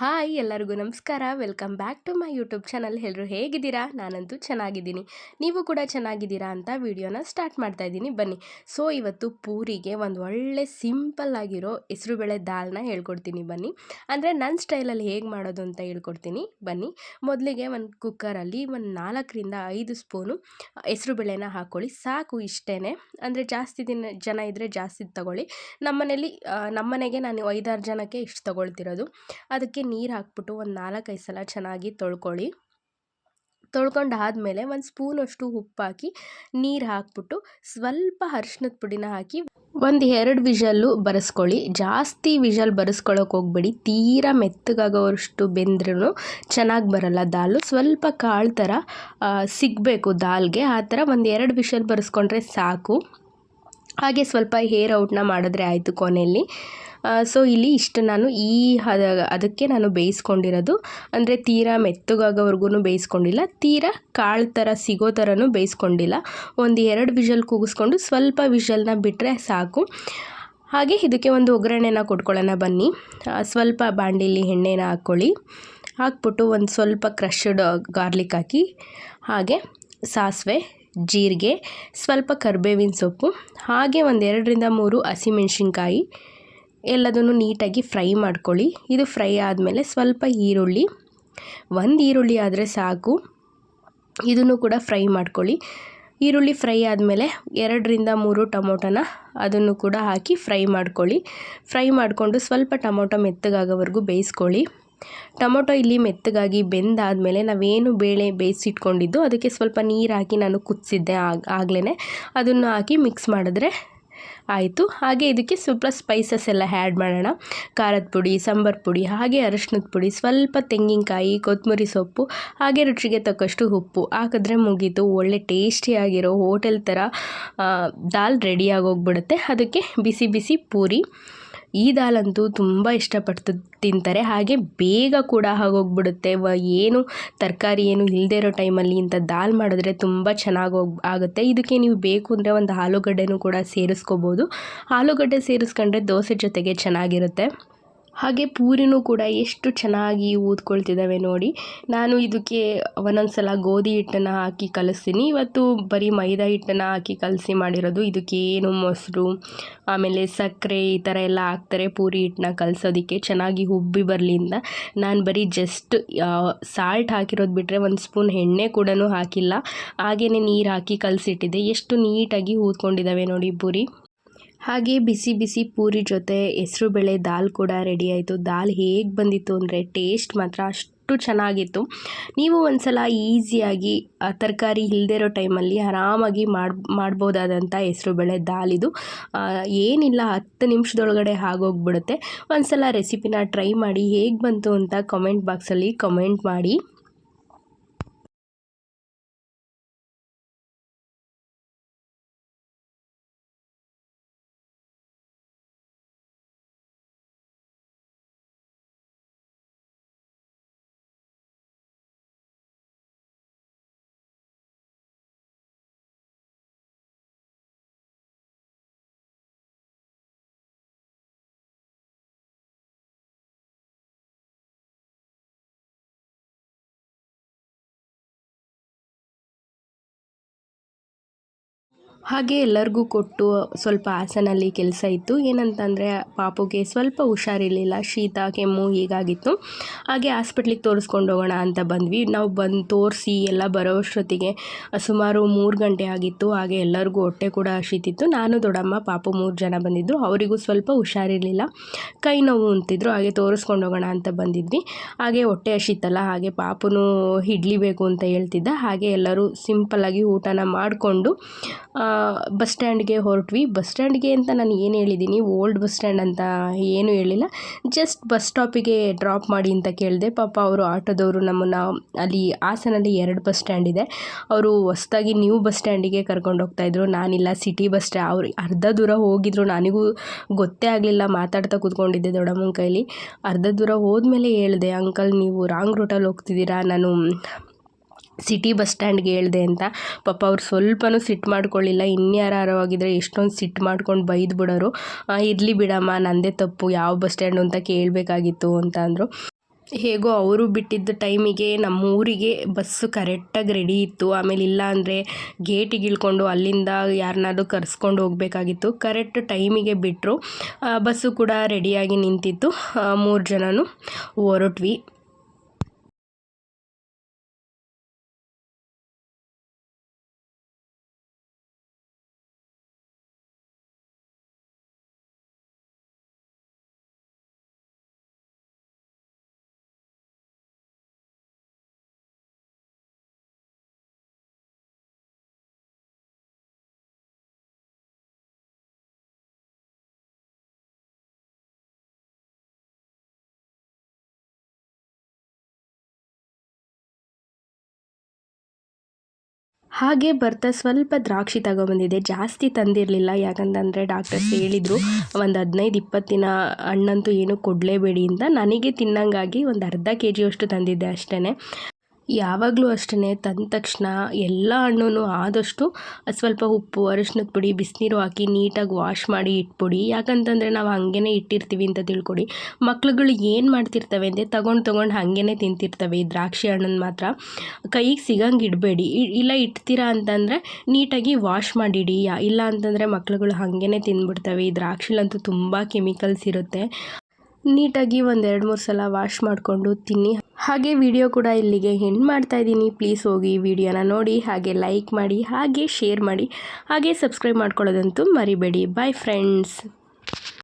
Hi ಎಲ್ಲರಿಗೂ ನಮಸ್ಕಾರ. Welcome back to my YouTube channel. ಎಲ್ಲರೂ ಹೇಗಿದ್ದೀರಾ? ನಾನಂತೂ ಚೆನ್ನಾಗಿದ್ದೀನಿ. ನೀವು ಕೂಡ ಚೆನ್ನಾಗಿದ್ದೀರಾ ಅಂತ ವಿಡಿಯೋನ ಸ್ಟಾರ್ಟ್ ಮಾಡ್ತಾ ಇದ್ದೀನಿ. ಬನ್ನಿ. ಸೊ ಇವತ್ತು ಪೂರಿಗೆ ಒಂದು ಒಳ್ಳೆ ಸಿಂಪಲ್ ಆಗಿರೋ ಹೆಸರುಬೇಳೆ ದಾಲ್ನ ಹೇಳ್ಕೊಡ್ತೀನಿ ಬನ್ನಿ. ಅಂದರೆ ನನ್ನ ಸ್ಟೈಲಲ್ಲಿ ಹೇಗೆ ಮಾಡೋದು ಅಂತ ಹೇಳ್ಕೊಡ್ತೀನಿ ಬನ್ನಿ. ಮೊದಲಿಗೆ ಒಂದು ಕುಕ್ಕರಲ್ಲಿ ಒಂದು 4ರಿಂದ 5 ಸ್ಪೂನು ಹೆಸರುಬೇಳೆನ ಹಾಕ್ಕೊಳ್ಳಿ. ಸಾಕು, ಇಷ್ಟೇ. ಅಂದರೆ ಜಾಸ್ತಿ ಜನ ಇದ್ದರೆ ಜಾಸ್ತಿ ತಗೊಳ್ಳಿ. ನಮ್ಮನೆಗೆ ನಾನು 5-6 ಜನಕ್ಕೆ ಇಷ್ಟು ತಗೊಳ್ತಿರೋದು. ಅದಕ್ಕೆ ನೀರು ಹಾಕ್ಬಿಟ್ಟು ಒಂದು 4-5 ಸಲ ಚೆನ್ನಾಗಿ ತೊಳ್ಕೊಳ್ಳಿ. ತೊಳ್ಕೊಂಡಾದಮೇಲೆ ಒಂದು ಸ್ಪೂನಷ್ಟು ಉಪ್ಪು ಹಾಕಿ ನೀರು ಹಾಕ್ಬಿಟ್ಟು ಸ್ವಲ್ಪ ಅರಿಶಿನದ ಪುಡಿನ ಹಾಕಿ ಒಂದು 2 ವಿಷಲ್ಲು ಬರೆಸ್ಕೊಳ್ಳಿ. ಜಾಸ್ತಿ ವಿಷಲ್ ಬರೆಸ್ಕೊಳ್ಳೋಕೆ ಹೋಗ್ಬೇಡಿ. ತೀರಾ ಮೆತ್ತಗಾಗೋವಷ್ಟು ಬೆಂದ್ರೂ ಚೆನ್ನಾಗಿ ಬರಲ್ಲ ದಾಲು. ಸ್ವಲ್ಪ ಕಾಳು ಥರ ಸಿಗಬೇಕು ದಾಲ್ಗೆ. ಆ ಥರ ಒಂದು 2 ವಿಷಲ್ ಬರೆಸ್ಕೊಂಡ್ರೆ ಸಾಕು. ಹಾಗೆ ಸ್ವಲ್ಪ ಹೇರ್ ಔಟ್ನ ಮಾಡಿದ್ರೆ ಆಯಿತು ಕೊನೆಯಲ್ಲಿ. ಸೊ ಇಲ್ಲಿ ಇಷ್ಟು ನಾನು ಅದಕ್ಕೆ ನಾನು ಬೇಯಿಸ್ಕೊಂಡಿರೋದು. ಅಂದರೆ ತೀರಾ ಮೆತ್ತಗಾಗೋವರೆಗೂ ಬೇಯಿಸ್ಕೊಂಡಿಲ್ಲ, ತೀರಾ ಕಾಳು ಥರ ಸಿಗೋ ಥರನೂ ಬೇಯಿಸ್ಕೊಂಡಿಲ್ಲ. ಒಂದು 2 ವಿಷಲ್ ಕೂಗಿಸ್ಕೊಂಡು ಸ್ವಲ್ಪ ವಿಷಲ್ನ ಬಿಟ್ಟರೆ ಸಾಕು. ಹಾಗೆ ಇದಕ್ಕೆ ಒಂದು ಒಗ್ಗರಣೆನ ಕೊಟ್ಕೊಳ್ಳೋಣ ಬನ್ನಿ. ಸ್ವಲ್ಪ ಬಾಣಲಿಲಿ ಎಣ್ಣೆನ ಹಾಕ್ಕೊಳ್ಳಿ. ಹಾಕ್ಬಿಟ್ಟು ಒಂದು ಸ್ವಲ್ಪ ಕ್ರಶ್ಡ್ ಗಾರ್ಲಿಕ್ ಹಾಕಿ, ಹಾಗೆ ಸಾಸಿವೆ, ಜೀರಿಗೆ, ಸ್ವಲ್ಪ ಕರಿಬೇವಿನ ಸೊಪ್ಪು, ಹಾಗೆ ಒಂದು 2ರಿಂದ 3 ಹಸಿಮೆಣ್ಸಿನ್ಕಾಯಿ ಎಲ್ಲದನ್ನು ನೀಟಾಗಿ ಫ್ರೈ ಮಾಡ್ಕೊಳ್ಳಿ. ಇದು ಫ್ರೈ ಆದಮೇಲೆ ಸ್ವಲ್ಪ ಈರುಳ್ಳಿ, 1 ಈರುಳ್ಳಿ ಆದರೆ ಸಾಕು. ಇದನ್ನು ಕೂಡ ಫ್ರೈ ಮಾಡ್ಕೊಳ್ಳಿ. ಈರುಳ್ಳಿ ಫ್ರೈ ಆದಮೇಲೆ 2ರಿಂದ 3 ಟೊಮೊಟೊನ ಅದನ್ನು ಕೂಡ ಹಾಕಿ ಫ್ರೈ ಮಾಡ್ಕೊಳ್ಳಿ. ಫ್ರೈ ಮಾಡಿಕೊಂಡು ಸ್ವಲ್ಪ ಟೊಮೊಟೊ ಮೆತ್ತಗಾಗೋವರೆಗೂ ಬೇಯಿಸ್ಕೊಳ್ಳಿ. ಟೊಮೊಟೊ ಇಲ್ಲಿ ಮೆತ್ತಗಾಗಿ ಬೆಂದಾದಮೇಲೆ ನಾವೇನು ಬೇಳೆ ಬೇಯಿಸಿಟ್ಕೊಂಡಿದ್ದು ಅದಕ್ಕೆ ಸ್ವಲ್ಪ ನೀರು ಹಾಕಿ ನಾನು ಕುದಿಸಿದ್ದೆ ಆಗಲೇ. ಅದನ್ನು ಹಾಕಿ ಮಿಕ್ಸ್ ಮಾಡಿದ್ರೆ ಆಯಿತು. ಹಾಗೆ ಇದಕ್ಕೆ ಸ್ವಲ್ಪ ಸ್ಪೈಸಸ್ ಎಲ್ಲ ಆ್ಯಡ್ ಮಾಡೋಣ. ಖಾರದ ಪುಡಿ, ಸಾಂಬಾರು ಪುಡಿ, ಹಾಗೆ ಅರಿಶಿನದ ಪುಡಿ, ಸ್ವಲ್ಪ ತೆಂಗಿನಕಾಯಿ, ಕೊತ್ತಂಬರಿ ಸೊಪ್ಪು, ಹಾಗೆ ರುಚಿಗೆ ತಕ್ಕಷ್ಟು ಉಪ್ಪು ಹಾಕಿದ್ರೆ ಮುಗೀತು. ಒಳ್ಳೆ ಟೇಸ್ಟಿಯಾಗಿರೋ ಹೋಟೆಲ್ ಥರ ದಾಲ್ ರೆಡಿಯಾಗೋಗ್ಬಿಡುತ್ತೆ. ಅದಕ್ಕೆ ಬಿಸಿ ಬಿಸಿ ಪೂರಿ. ಈ ದಾಲಂತೂ ತುಂಬ ಇಷ್ಟಪಟ್ಟು ತಿಂತಾರೆ. ಹಾಗೆ ಬೇಗ ಕೂಡ ಆಗೋಗ್ಬಿಡುತ್ತೆ. ಏನು ತರಕಾರಿ ಏನು ಇಲ್ಲದೇ ಇರೋ ಟೈಮಲ್ಲಿ ಇಂಥ ದಾಲ್ ಮಾಡಿದ್ರೆ ತುಂಬ ಚೆನ್ನಾಗಿ ಆಗುತ್ತೆ. ಇದಕ್ಕೆ ನೀವು ಬೇಕು ಅಂದರೆ ಒಂದು ಆಲೂಗಡ್ಡೆನೂ ಕೂಡ ಸೇರಿಸ್ಕೋಬೋದು. ಆಲೂಗಡ್ಡೆ ಸೇರಿಸ್ಕೊಂಡ್ರೆ ದೋಸೆ ಜೊತೆಗೆ ಚೆನ್ನಾಗಿರುತ್ತೆ. ಹಾಗೆ ಪೂರಿನೂ ಕೂಡ ಎಷ್ಟು ಚೆನ್ನಾಗಿ ಊದ್ಕೊಳ್ತಿದ್ದಾವೆ ನೋಡಿ. ನಾನು ಇದಕ್ಕೆ ಒಂದೊಂದು ಸಲ ಗೋಧಿ ಹಿಟ್ಟನ್ನು ಹಾಕಿ ಕಲಿಸ್ತೀನಿ. ಇವತ್ತು ಬರೀ ಮೈದಾ ಹಿಟ್ಟನ್ನು ಹಾಕಿ ಕಲಸಿ ಮಾಡಿರೋದು. ಇದಕ್ಕೆ ಏನು ಮೊಸರು, ಆಮೇಲೆ ಸಕ್ಕರೆ ಈ ಥರ ಎಲ್ಲ ಹಾಕ್ತಾರೆ ಪೂರಿ ಹಿಟ್ಟನ್ನ ಕಲಸೋದಕ್ಕೆ ಚೆನ್ನಾಗಿ ಉಬ್ಬಿ ಬರಲಿ ಅಂತ. ನಾನು ಬರೀ ಜಸ್ಟ್ ಸಾಲ್ಟ್ ಹಾಕಿರೋದು ಬಿಟ್ಟರೆ ಒಂದು ಸ್ಪೂನ್ ಎಣ್ಣೆ ಕೂಡ ಹಾಕಿಲ್ಲ. ಹಾಗೆಯೇ ನೀರು ಹಾಕಿ ಕಲಸಿಟ್ಟಿದ್ದೆ. ಎಷ್ಟು ನೀಟಾಗಿ ಊದ್ಕೊಂಡಿದ್ದಾವೆ ನೋಡಿ ಪೂರಿ. ಹಾಗೆ ಬಿಸಿ ಬಿಸಿ ಪೂರಿ ಜೊತೆ ಹೆಸರುಬೇಳೆ ದಾಲ್ ಕೂಡ ರೆಡಿ ಆಯಿತು. ದಾಲ್ ಹೇಗೆ ಬಂದಿತ್ತು ಅಂದರೆ ಟೇಸ್ಟ್ ಮಾತ್ರ ಅಷ್ಟು ಚೆನ್ನಾಗಿತ್ತು. ನೀವು ಒಂದು ಸಲ ಈಸಿಯಾಗಿ ತರಕಾರಿ ಇಲ್ಲದೇ ಇರೋ ಟೈಮಲ್ಲಿ ಆರಾಮಾಗಿ ಮಾಡ್ಬೋದಾದಂಥ ಹೆಸರುಬೇಳೆ ದಾಲ್ ಇದು. ಏನಿಲ್ಲ, 10 ನಿಮಿಷದೊಳಗಡೆ ಆಗೋಗ್ಬಿಡುತ್ತೆ. ಒಂದು ಸಲ ರೆಸಿಪಿನ ಟ್ರೈ ಮಾಡಿ. ಹೇಗೆ ಬಂತು ಅಂತ ಕಮೆಂಟ್ ಬಾಕ್ಸಲ್ಲಿ ಕಮೆಂಟ್ ಮಾಡಿ. ಹಾಗೆ ಎಲ್ಲರಿಗೂ ಕೊಟ್ಟು ಸ್ವಲ್ಪ ಹಾಸನಲ್ಲಿ ಕೆಲಸ ಇತ್ತು. ಏನಂತಂದರೆ ಪಾಪುಗೆ ಸ್ವಲ್ಪ ಹುಷಾರಿರಲಿಲ್ಲ, ಶೀತ ಕೆಮ್ಮು ಹೀಗಾಗಿತ್ತು. ಹಾಗೆ ಹಾಸ್ಪಿಟ್ಲಿಗೆ ತೋರಿಸ್ಕೊಂಡು ಹೋಗೋಣ ಅಂತ ಬಂದ್ವಿ. ನಾವು ಬಂದು ತೋರಿಸಿ ಎಲ್ಲ ಬರೋಷ್ಟೊತ್ತಿಗೆ ಸುಮಾರು 3 ಗಂಟೆ ಆಗಿತ್ತು. ಹಾಗೆ ಎಲ್ಲರಿಗೂ ಹೊಟ್ಟೆ ಕೂಡ ಹಸಿತಿತ್ತು. ನಾನು, ದೊಡ್ಡಮ್ಮ, ಪಾಪು 3 ಜನ ಬಂದಿದ್ದರು. ಅವರಿಗೂ ಸ್ವಲ್ಪ ಹುಷಾರಿರಲಿಲ್ಲ, ಕೈ ನೋವು ಅಂತಿದ್ರು. ಹಾಗೆ ತೋರಿಸ್ಕೊಂಡು ಹೋಗೋಣ ಅಂತ ಬಂದಿದ್ವಿ. ಹಾಗೆ ಹೊಟ್ಟೆ ಹಸಿತಲ್ಲ, ಹಾಗೆ ಪಾಪುನೂ ಇಡ್ಲಿ ಬೇಕು ಅಂತ ಹೇಳ್ತಿದ್ದ. ಹಾಗೆ ಎಲ್ಲರೂ ಸಿಂಪಲ್ಲಾಗಿ ಊಟನ ಮಾಡಿಕೊಂಡು ಬಸ್ ಸ್ಟ್ಯಾಂಡ್ಗೆ ಹೊರಟ್ವಿ. ಬಸ್ ಸ್ಟ್ಯಾಂಡ್ಗೆ ಅಂತ ನಾನು ಏನು ಹೇಳಿದ್ದೀನಿ, ಓಲ್ಡ್ ಬಸ್ ಸ್ಟ್ಯಾಂಡ್ ಅಂತ ಏನೂ ಹೇಳಿಲ್ಲ. ಜಸ್ಟ್ ಬಸ್ ಸ್ಟಾಪಿಗೆ ಡ್ರಾಪ್ ಮಾಡಿ ಅಂತ ಕೇಳಿದೆ. ಪಾಪ ಅವರು ಆಟೋದವರು ನಮ್ಮನ್ನು ಅಲ್ಲಿ ಹಾಸನಲ್ಲಿ 2 ಬಸ್ ಸ್ಟ್ಯಾಂಡ್ ಇದೆ, ಅವರು ಹೊಸ್ದಾಗಿ ನ್ಯೂ ಬಸ್ ಸ್ಟ್ಯಾಂಡಿಗೆ ಕರ್ಕೊಂಡು ಹೋಗ್ತಾಯಿದ್ರು. ನಾನಿಲ್ಲ, ಸಿಟಿ ಬಸ್ ಅವ್ರು ಅರ್ಧ ದೂರ ಹೋಗಿದ್ರು. ನನಗೂ ಗೊತ್ತೇ ಆಗಲಿಲ್ಲ, ಮಾತಾಡ್ತಾ ಕೂತ್ಕೊಂಡಿದ್ದೆ ದೊಡ್ಡಮ್ಮನ ಕೈಲಿ. ಅರ್ಧ ದೂರ ಹೋದ್ಮೇಲೆ ಹೇಳಿದೆ, ಅಂಕಲ್ ನೀವು ರಾಂಗ್ ರೂಟಲ್ಲಿ ಹೋಗ್ತಿದ್ದೀರಾ, ನಾನು ಸಿಟಿ ಬಸ್ ಸ್ಟ್ಯಾಂಡ್ಗೆ ಹೇಳಿದೆ ಅಂತ. ಪಾಪ ಅವ್ರು ಸ್ವಲ್ಪನೂ ಸಿಟ್ಟು ಮಾಡ್ಕೊಳ್ಳಿಲ್ಲ. ಇನ್ಯಾರು ಆಗಿದ್ರೆ ಎಷ್ಟೊಂದು ಸಿಟ್ಟು ಮಾಡ್ಕೊಂಡು ಬೈದು ಬಿಡೋರು. ಇರಲಿ ಬಿಡಮ್ಮ, ನಂದೇ ತಪ್ಪು, ಯಾವ ಬಸ್ ಸ್ಟ್ಯಾಂಡು ಅಂತ ಕೇಳಬೇಕಾಗಿತ್ತು ಅಂತ ಅಂದರು. ಹೇಗೋ ಅವರು ಬಿಟ್ಟಿದ್ದ ಟೈಮಿಗೆ ನಮ್ಮೂರಿಗೆ ಬಸ್ಸು ಕರೆಕ್ಟಾಗಿ ರೆಡಿ ಇತ್ತು. ಆಮೇಲೆ ಇಲ್ಲ ಅಂದರೆ ಗೇಟಿಗೆ ಇಳ್ಕೊಂಡು ಅಲ್ಲಿಂದ ಯಾರನ್ನಾದ್ರೂ ಕರೆಸ್ಕೊಂಡು ಹೋಗಬೇಕಾಗಿತ್ತು. ಕರೆಕ್ಟ್ ಟೈಮಿಗೆ ಬಿಟ್ಟರು. ಬಸ್ಸು ಕೂಡ ರೆಡಿಯಾಗಿ ನಿಂತಿತ್ತು. 3 ಜನನೂ ಹೊರಟ್ವಿ. ಹಾಗೆ ಬರ್ತಾ ಸ್ವಲ್ಪ ದ್ರಾಕ್ಷಿ ತಗೊಬಂದಿದ್ದೆ. ಜಾಸ್ತಿ ತಂದಿರಲಿಲ್ಲ, ಯಾಕಂತಂದರೆ ಡಾಕ್ಟರ್ಸ್ ಹೇಳಿದರು ಒಂದು 15-20 ದಿನ ಹಣ್ಣಂತೂ ಏನೂ ಕೊಡಲೇಬೇಡಿ ಅಂತ. ನನಗೆ ತಿನ್ನಂಗಾಗಿ ಒಂದು ಅರ್ಧ kg ತಂದಿದ್ದೆ ಅಷ್ಟೇ. ಯಾವಾಗಲೂ ಅಷ್ಟೇ ತಂದ ತಕ್ಷಣ ಎಲ್ಲ ಹಣ್ಣು ಆದಷ್ಟು ಸ್ವಲ್ಪ ಉಪ್ಪು, ಅರಿಶಿನದ ಪುಡಿ, ಬಿಸಿನೀರು ಹಾಕಿ ನೀಟಾಗಿ ವಾಶ್ ಮಾಡಿ ಇಟ್ಬಿಡಿ. ಯಾಕಂತಂದರೆ ನಾವು ಹಾಗೇ ಇಟ್ಟಿರ್ತೀವಿ ಅಂತ ತಿಳ್ಕೊಡಿ. ಮಕ್ಳುಗಳು ಏನು ಮಾಡ್ತಿರ್ತವೆ ಅಂದರೆ ತೊಗೊಂಡು ಹಾಗೇ ತಿಂತಿರ್ತವೆ. ಈ ದ್ರಾಕ್ಷಿ ಹಣ್ಣನ್ನು ಮಾತ್ರ ಕೈಗೆ ಸಿಗಂಗೆ ಇಡಬೇಡಿ. ಇಲ್ಲ ಇಡ್ತೀರಾ ಅಂತಂದರೆ ನೀಟಾಗಿ ವಾಶ್ ಮಾಡಿಡಿ. ಇಲ್ಲ ಅಂತಂದರೆ ಮಕ್ಳುಗಳು ಹಾಗೇ ತಿಂದ್ಬಿಡ್ತವೆ. ಈ ದ್ರಾಕ್ಷಿಲಂತೂ ತುಂಬ ಕೆಮಿಕಲ್ಸ್ ಇರುತ್ತೆ. ನೀಟಾಗಿ ಒಂದು 2-3 ಸಲ ವಾಶ್ ಮಾಡಿಕೊಂಡು ತಿನ್ನಿ. ಹಾಗೆ ವಿಡಿಯೋ ಕೂಡ ಇಲ್ಲಿಗೆ ಎಂಡ್ ಮಾಡ್ತಾ ಇದ್ದೀನಿ. ಪ್ಲೀಸ್ ಹೋಗಿ ವಿಡಿಯೋನ ನೋಡಿ, ಹಾಗೆ ಲೈಕ್ ಮಾಡಿ, ಹಾಗೆ ಶೇರ್ ಮಾಡಿ, ಹಾಗೆ ಸಬ್ಸ್ಕ್ರೈಬ್ ಮಾಡ್ಕೊಳ್ಳೋದಂತೂ ಮರಿಬೇಡಿ. Bye friends.